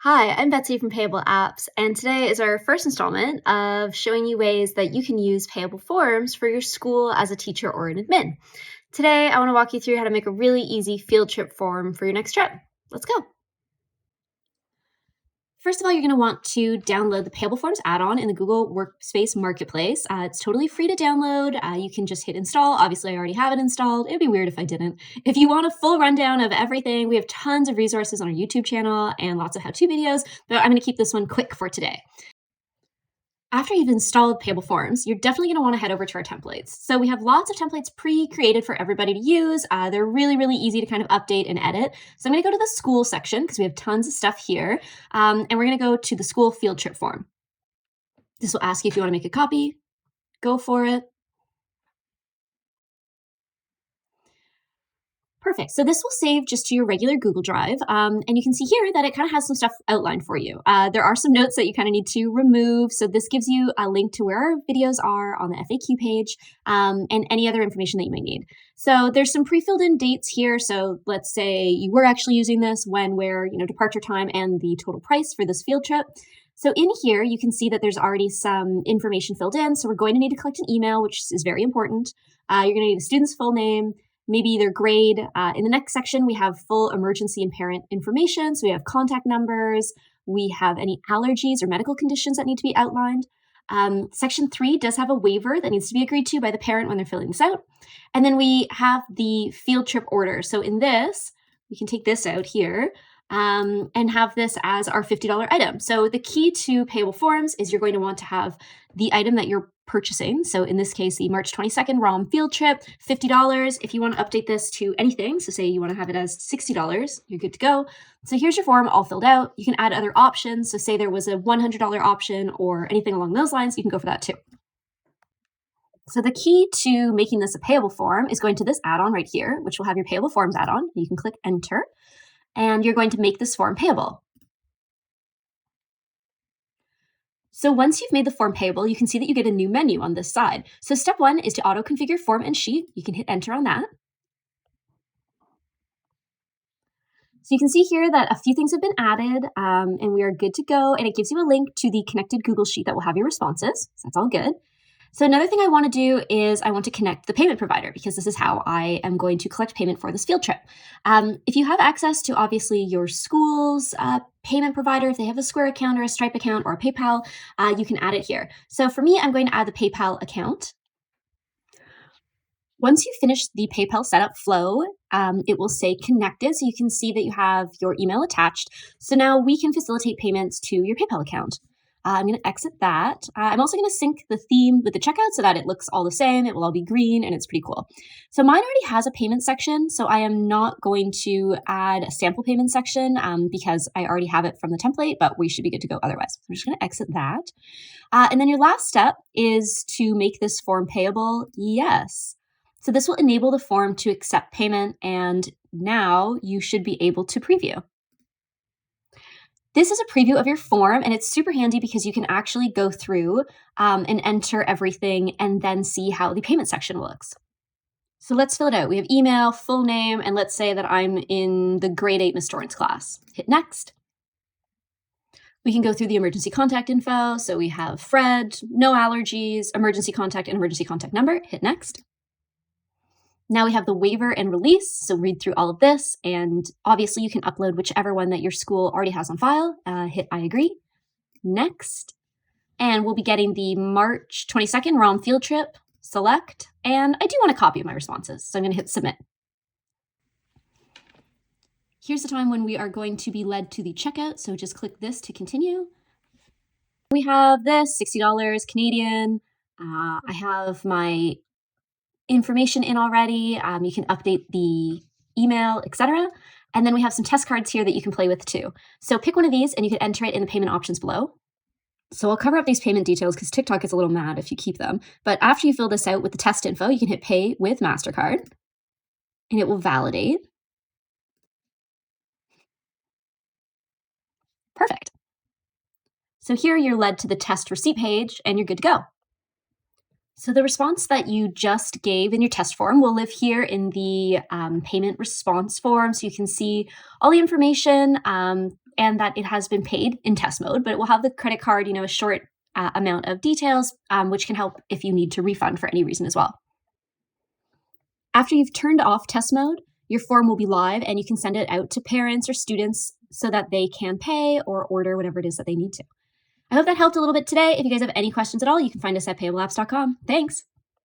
Hi, I'm Betsy from Payable Apps, and today is our first installment of showing you ways that you can use Payable Forms for your school as a teacher or an admin. Today, I want to walk you through how to make a really easy field trip form for your next trip. Let's go. First of all, you're going to want to download the Payable Forms add-on in the Google Workspace Marketplace. It's totally free to download. You can just hit install. Obviously, I already have it installed. It'd be weird if I didn't. If you want a full rundown of everything, we have tons of resources on our YouTube channel and lots of how-to videos, but I'm going to keep this one quick for today. After you've installed Payable Forms, you're definitely going to want to head over to our templates. So we have lots of templates pre-created for everybody to use. They're really, really easy to kind of update and edit. So I'm going to go to the school section because we have tons of stuff here. And we're going to go to the school field trip form. This will ask you if you want to make a copy. Go for it. Perfect. So this will save just to your regular Google Drive. And you can see here that it kind of has some stuff outlined for you. There are some notes that you kind of need to remove. So this gives you a link to where our videos are on the FAQ page and any other information that you might need. So there's some pre-filled in dates here. So let's say you were actually using this, when, where, departure time, and the total price for this field trip. So in here, you can see that there's already some information filled in. So we're going to need to collect an email, which is very important. You're going to need a student's full name, maybe their grade. In the next section, we have full emergency and parent information. So we have contact numbers. We have any allergies or medical conditions that need to be outlined. Section 3 does have a waiver that needs to be agreed to by the parent when they're filling this out. And then we have the field trip order. So in this, we can take this out here and have this as our $50 item. So the key to Payable Forms is you're going to want to have the item that you're purchasing. So in this case, the March 22nd ROM field trip, $50. If you want to update this to anything, so say you want to have it as $60, you're good to go. So here's your form all filled out. You can add other options. So say there was a $100 option or anything along those lines, you can go for that too. So the key to making this a payable form is going to this add-on right here, which will have your Payable Forms add-on. You can click enter, and you're going to make this form payable. So once you've made the form payable, you can see that you get a new menu on this side. So step 1 is to auto-configure form and sheet. You can hit enter on that. So you can see here that a few things have been added and we are good to go. And it gives you a link to the connected Google Sheet that will have your responses. So that's all good. So another thing I want to do is I want to connect the payment provider, because this is how I am going to collect payment for this field trip. If you have access to obviously your school's payment provider, if they have a Square account or a Stripe account or a PayPal, you can add it here. So for me, I'm going to add the PayPal account. Once you finish the PayPal setup flow, it will say connected. So you can see that you have your email attached. So now we can facilitate payments to your PayPal account. I'm going to exit that. I'm also going to sync the theme with the checkout so that it looks all the same. It will all be green and it's pretty cool. So mine already has a payment section, so I am not going to add a sample payment section because I already have it from the template, but we should be good to go otherwise. I'm just going to exit that. And then your last step is to make this form payable. Yes. So this will enable the form to accept payment, and now you should be able to preview. This is a preview of your form, and it's super handy because you can actually go through and enter everything and then see how the payment section looks. So let's fill it out. We have email, full name, and let's say that I'm in the grade 8 Miss Torrance class. Hit next. We can go through the emergency contact info. So we have Fred, no allergies, emergency contact, and emergency contact number. Hit next. Now we have the waiver and release, so read through all of this, and obviously you can upload whichever one that your school already has on file. Hit I agree. Next. And we'll be getting the March 22nd ROM field trip. Select. And I do want a copy of my responses, so I'm going to hit submit. Here's the time when we are going to be led to the checkout, so just click this to continue. We have this, $60 Canadian. I have my information in already. You can update the email, etc. And then we have some test cards here that you can play with too. So pick one of these and you can enter it in the payment options below. So I'll cover up these payment details because TikTok gets a little mad if you keep them. But after you fill this out with the test info, you can hit pay with MasterCard and it will validate. Perfect. So here you're led to the test receipt page and you're good to go. So the response that you just gave in your test form will live here in the payment response form. So you can see all the information and that it has been paid in test mode, but it will have the credit card, a short amount of details, which can help if you need to refund for any reason as well. After you've turned off test mode, your form will be live and you can send it out to parents or students so that they can pay or order whatever it is that they need to. I hope that helped a little bit today. If you guys have any questions at all, you can find us at payableapps.com. Thanks.